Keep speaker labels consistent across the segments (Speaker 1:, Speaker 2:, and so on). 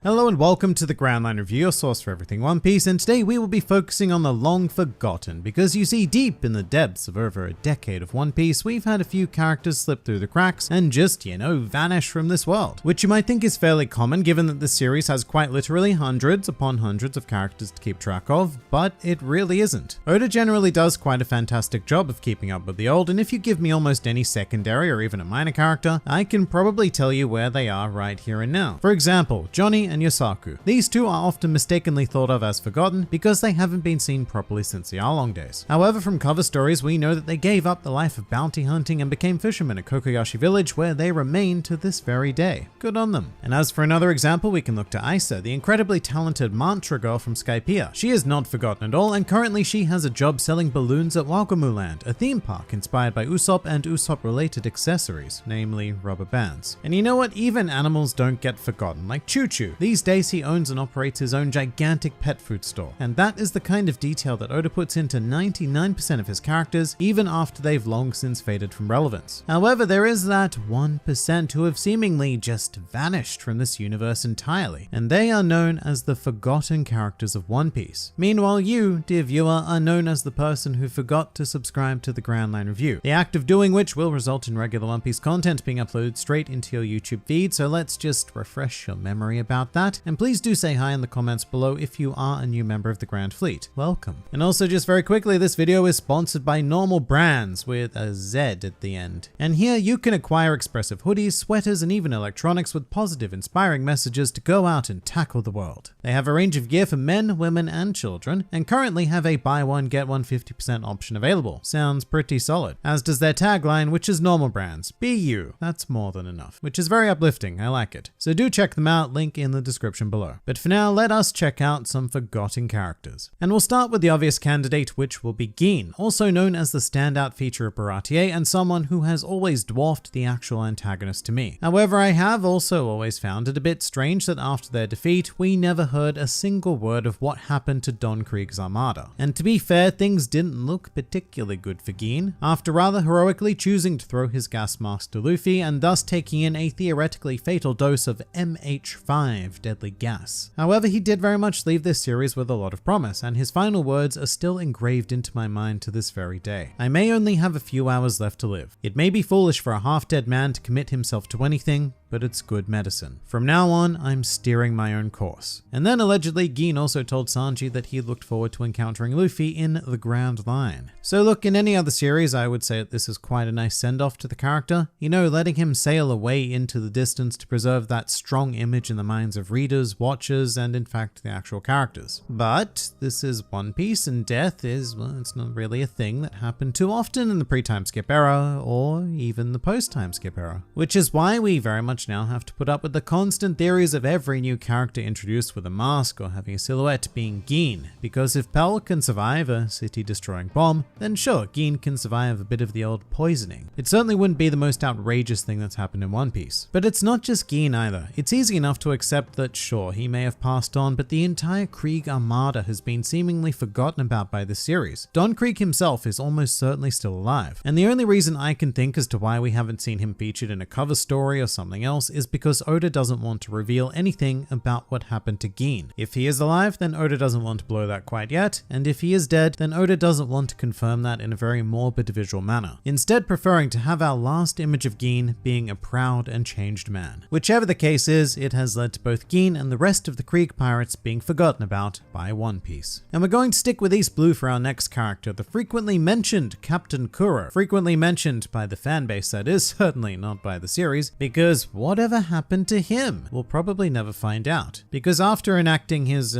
Speaker 1: Hello and welcome to the Grand Line Review, your source for everything One Piece, and today we will be focusing on the long forgotten, because you see, deep in the depths of over a decade of One Piece, we've had a few characters slip through the cracks and just, vanish from this world. Which you might think is fairly common given that this series has quite literally hundreds upon hundreds of characters to keep track of, but it really isn't. Oda generally does quite a fantastic job of keeping up with the old, and if you give me almost any secondary or even a minor character, I can probably tell you where they are right here and now. For example, Johnny and Yosaku. These two are often mistakenly thought of as forgotten because they haven't been seen properly since the Arlong days. However, from cover stories we know that they gave up the life of bounty hunting and became fishermen at Kokoyashi Village, where they remain to this very day. Good on them. And as for another example, we can look to Aisa, the incredibly talented mantra girl from Skypiea. She is not forgotten at all, and currently she has a job selling balloons at Wakamu Land, a theme park inspired by Usopp and Usopp related accessories, namely rubber bands. And you know what? Even animals don't get forgotten, like Choo Choo. These days he owns and operates his own gigantic pet food store, and that is the kind of detail that Oda puts into 99% of his characters, even after they've long since faded from relevance. However, there is that 1% who have seemingly just vanished from this universe entirely, and they are known as the forgotten characters of One Piece. Meanwhile, you, dear viewer, are known as the person who forgot to subscribe to the Grand Line Review, the act of doing which will result in regular One Piece content being uploaded straight into your YouTube feed, so let's just refresh your memory about that. And please do say hi in the comments below if you are a new member of the Grand Fleet. Welcome. And also, just very quickly, this video is sponsored by Normal Brands with a Z at the end. And here you can acquire expressive hoodies, sweaters, and even electronics with positive, inspiring messages to go out and tackle the world. They have a range of gear for men, women, and children, and currently have a buy one, get one 50% option available. Sounds pretty solid. As does their tagline, which is Normal Brands. Be you. That's more than enough. Which is very uplifting. I like it. So do check them out, link in the description below. But for now, let us check out some forgotten characters. And we'll start with the obvious candidate, which will be Gin, also known as the standout feature of Baratie and someone who has always dwarfed the actual antagonist to me. However, I have also always found it a bit strange that after their defeat, we never heard a single word of what happened to Don Krieg's armada. And to be fair, things didn't look particularly good for Gin, after rather heroically choosing to throw his gas mask to Luffy and thus taking in a theoretically fatal dose of MH5 deadly gas. However, he did very much leave this series with a lot of promise, and his final words are still engraved into my mind to this very day. I may only have a few hours left to live. It may be foolish for a half-dead man to commit himself to anything, but it's good medicine. From now on, I'm steering my own course. And then allegedly, Gin also told Sanji that he looked forward to encountering Luffy in the Grand Line. So look, in any other series, I would say that this is quite a nice send-off to the character. Letting him sail away into the distance to preserve that strong image in the minds of readers, watchers, and in fact, the actual characters. But this is One Piece, and death is, well, it's not really a thing that happened too often in the pre-time skip era, or even the post-time skip era. Which is why we very much now have to put up with the constant theories of every new character introduced with a mask or having a silhouette being Gin, because if Pell can survive a city-destroying bomb, then sure, Gin can survive a bit of the old poisoning. It certainly wouldn't be the most outrageous thing that's happened in One Piece. But it's not just Gin either. It's easy enough to accept that sure, he may have passed on, but the entire Krieg armada has been seemingly forgotten about by this series. Don Krieg himself is almost certainly still alive, and the only reason I can think as to why we haven't seen him featured in a cover story or something else is because Oda doesn't want to reveal anything about what happened to Gin. If he is alive, then Oda doesn't want to blow that quite yet, and if he is dead, then Oda doesn't want to confirm that in a very morbid visual manner, instead preferring to have our last image of Gin being a proud and changed man. Whichever the case is, it has led to both Gin and the rest of the Krieg pirates being forgotten about by One Piece. And we're going to stick with East Blue for our next character, the frequently mentioned Captain Kuro. Frequently mentioned by the fanbase, that is, certainly not by the series, because whatever happened to him? We'll probably never find out. Because after enacting his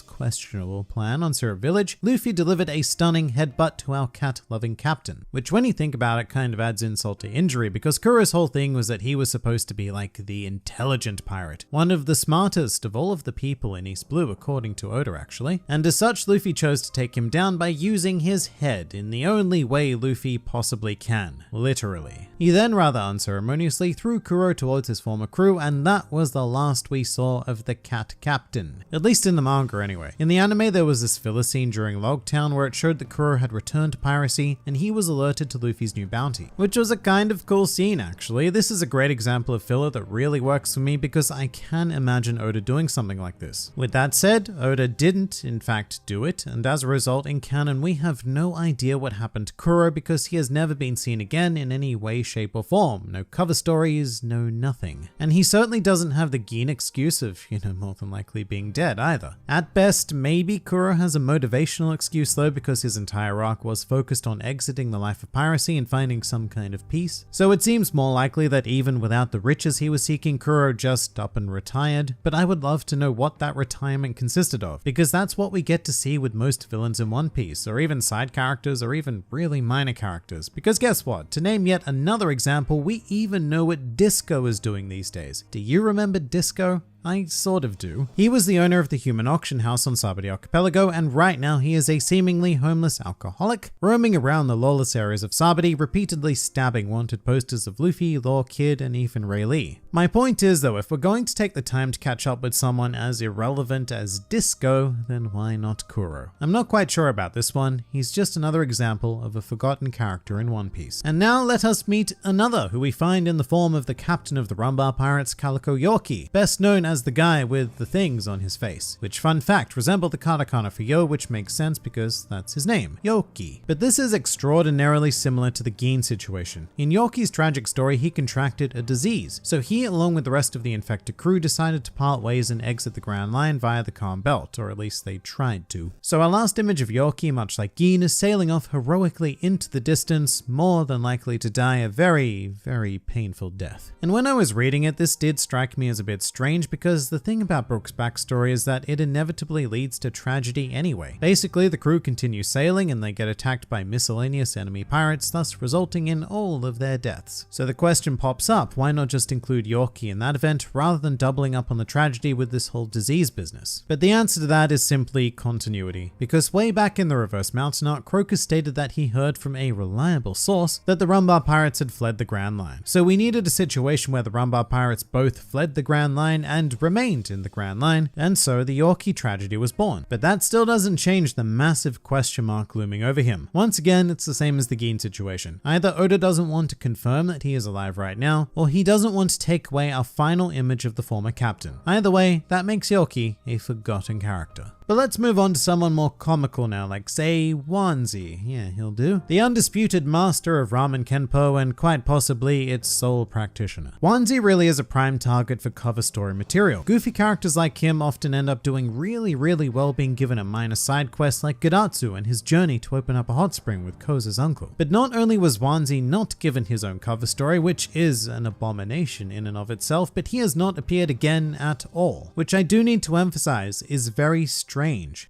Speaker 1: questionable plan on Syrup Village, Luffy delivered a stunning headbutt to our cat-loving captain, which when you think about it kind of adds insult to injury, because Kuro's whole thing was that he was supposed to be like the intelligent pirate, one of the smartest of all of the people in East Blue, according to Oda actually, and as such Luffy chose to take him down by using his head in the only way Luffy possibly can, literally. He then rather unceremoniously threw Kuro to towards his former crew, and that was the last we saw of the Cat Captain. At least in the manga anyway. In the anime there was this filler scene during Logtown where it showed that Kuro had returned to piracy and he was alerted to Luffy's new bounty, which was a kind of cool scene actually. This is a great example of filler that really works for me because I can imagine Oda doing something like this. With that said, Oda didn't in fact do it, and as a result in canon we have no idea what happened to Kuro because he has never been seen again in any way, shape or form. No cover stories, no nothing. And he certainly doesn't have the Gin excuse of, more than likely being dead either. At best, maybe Kuro has a motivational excuse though because his entire arc was focused on exiting the life of piracy and finding some kind of peace. So it seems more likely that even without the riches he was seeking, Kuro just up and retired. But I would love to know what that retirement consisted of, because that's what we get to see with most villains in One Piece, or even side characters, or even really minor characters. Because guess what? To name yet another example, we even know what Disco is doing these days. Do you remember Disco? I sort of do. He was the owner of the human auction house on Sabaody Archipelago, and right now he is a seemingly homeless alcoholic, roaming around the lawless areas of Sabaody, repeatedly stabbing wanted posters of Luffy, Law, Kid, and even Rayleigh. My point is though, if we're going to take the time to catch up with someone as irrelevant as Disco, then why not Kuro? I'm not quite sure about this one. He's just another example of a forgotten character in One Piece. And now let us meet another who we find in the form of the captain of the Rumbar Pirates, Calico Yorkie, best known as the guy with the things on his face, which fun fact resemble the katakana for yo, which makes sense because that's his name, Yorkie. But this is extraordinarily similar to the Gin situation. In Yorkie's tragic story, he contracted a disease, so he along with the rest of the infected crew decided to part ways and exit the Grand Line via the Calm Belt, or at least they tried to. So our last image of Yorkie, much like Gin, is sailing off heroically into the distance, more than likely to die a very, very painful death. And when I was reading it, this did strike me as a bit strange because the thing about Brook's backstory is that it inevitably leads to tragedy anyway. Basically, the crew continue sailing and they get attacked by miscellaneous enemy pirates, thus resulting in all of their deaths. So the question pops up, why not just include Yorkie in that event rather than doubling up on the tragedy with this whole disease business? But the answer to that is simply continuity, because way back in the Reverse Mountain arc, Crocus stated that he heard from a reliable source that the Rumbar Pirates had fled the Grand Line. So we needed a situation where the Rumbar Pirates both fled the Grand Line and remained in the Grand Line, and so the Yorkie tragedy was born. But that still doesn't change the massive question mark looming over him. Once again, it's the same as the Gin situation. Either Oda doesn't want to confirm that he is alive right now, or he doesn't want to take away our final image of the former captain. Either way, that makes Yorkie a forgotten character. But let's move on to someone more comical now, like say Wanzi. Yeah, he'll do. The undisputed master of Ramen Kenpo and quite possibly its sole practitioner. Wanzi really is a prime target for cover story material. Goofy characters like him often end up doing really well being given a minor side quest like Gadatsu and his journey to open up a hot spring with Koza's uncle. But not only was Wanzi not given his own cover story, which is an abomination in and of itself, but he has not appeared again at all, which I do need to emphasize is very strange,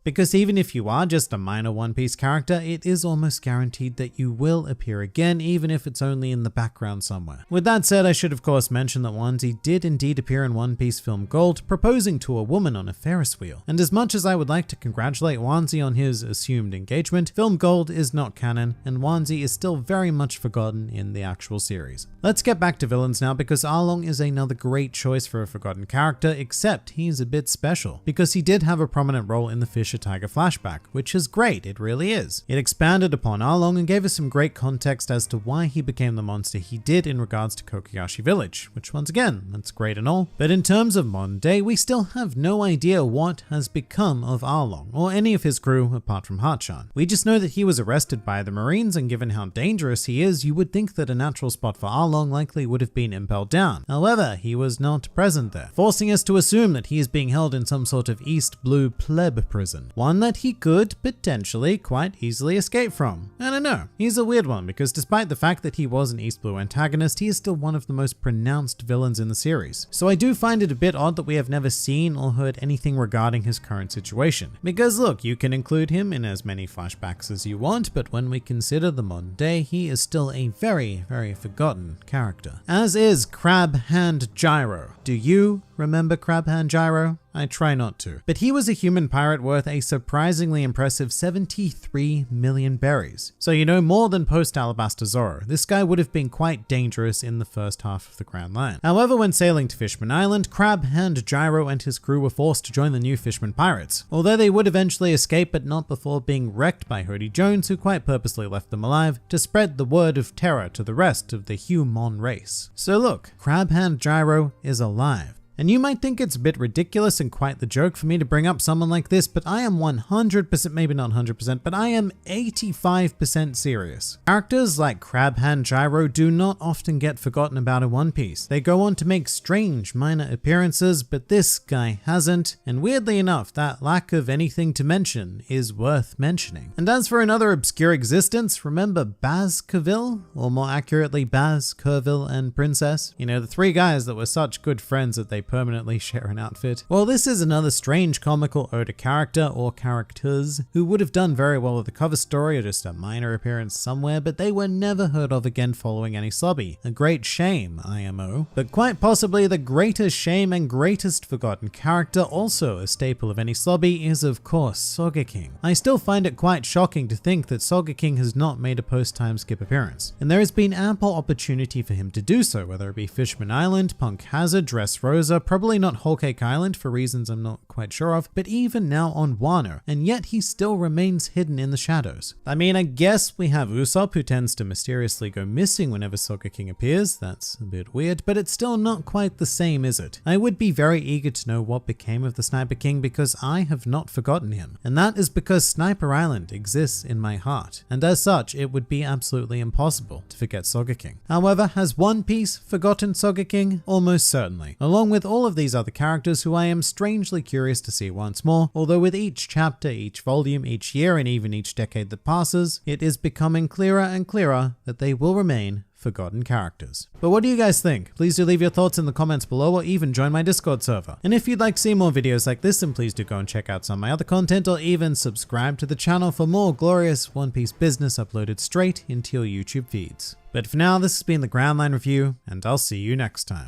Speaker 1: because even if you are just a minor One Piece character, it is almost guaranteed that you will appear again, even if it's only in the background somewhere. With that said, I should of course mention that Wanzi did indeed appear in One Piece Film Gold, proposing to a woman on a Ferris wheel. And as much as I would like to congratulate Wanzi on his assumed engagement, Film Gold is not canon, and Wanzi is still very much forgotten in the actual series. Let's get back to villains now, because Arlong is another great choice for a forgotten character, except he's a bit special, because he did have a prominent role in the Fisher Tiger flashback, which is great, it really is. It expanded upon Arlong and gave us some great context as to why he became the monster he did in regards to Kokoyashi Village, which once again, that's great and all, but in terms of modern day, we still have no idea what has become of Arlong, or any of his crew apart from Hatchan. We just know that he was arrested by the Marines, and given how dangerous he is, you would think that a natural spot for Arlong likely would have been Impel Down. However, he was not present there, forcing us to assume that he is being held in some sort of East Blue pleb prison, one that he could potentially quite easily escape from. I don't know, he's a weird one because despite the fact that he was an East Blue antagonist, he is still one of the most pronounced villains in the series. So I do find it a bit odd that we have never seen or heard anything regarding his current situation. Because look, you can include him in as many flashbacks as you want, but when we consider the modern day, he is still a very forgotten character. As is Crab Hand Gyro. Do you remember Crabhand Gyro? I try not to. But he was a human pirate worth a surprisingly impressive 73 million berries. So you know, more than post-Alabaster Zoro, this guy would have been quite dangerous in the first half of the Grand Line. However, when sailing to Fishman Island, Crabhand Gyro and his crew were forced to join the new Fishman Pirates. Although they would eventually escape, but not before being wrecked by Hody Jones, who quite purposely left them alive to spread the word of terror to the rest of the Human race. So look, Crabhand Gyro is alive. And you might think it's a bit ridiculous and quite the joke for me to bring up someone like this, but I am 100%, maybe not 100%, but I am 85% serious. Characters like Crabhand Gyro do not often get forgotten about in One Piece. They go on to make strange minor appearances, but this guy hasn't, and weirdly enough, that lack of anything to mention is worth mentioning. And as for another obscure existence, remember Baskerville? Or more accurately, Baskerville and Princess? You know, the three guys that were such good friends that they permanently share an outfit. Well, this is another strange comical Oda character or characters who would have done very well with the cover story or just a minor appearance somewhere, but they were never heard of again following Enies Lobby. A great shame, IMO. But quite possibly the greatest shame and greatest forgotten character, also a staple of Enies Lobby, is of course Sogeking. I still find it quite shocking to think that Sogeking has not made a post-time skip appearance, and there has been ample opportunity for him to do so, whether it be Fishman Island, Punk Hazard, Dressrosa, probably not Whole Cake Island for reasons I'm not quite sure of, but even now on Wano, and yet he still remains hidden in the shadows. I mean, I guess we have Usopp, who tends to mysteriously go missing whenever Sogeking appears. That's a bit weird, but it's still not quite the same, is it? I would be very eager to know what became of the Sniper King because I have not forgotten him, and that is because Sniper Island exists in my heart, and as such, it would be absolutely impossible to forget Sogeking. However, has One Piece forgotten Sogeking? Almost certainly, along with all of these other characters who I am strangely curious to see once more, although with each chapter, each volume, each year, and even each decade that passes, it is becoming clearer and clearer that they will remain forgotten characters. But what do you guys think? Please do leave your thoughts in the comments below or even join my Discord server. And if you'd like to see more videos like this, then please do go and check out some of my other content or even subscribe to the channel for more glorious One Piece business uploaded straight into your YouTube feeds. But for now, this has been the Grand Line Review, and I'll see you next time.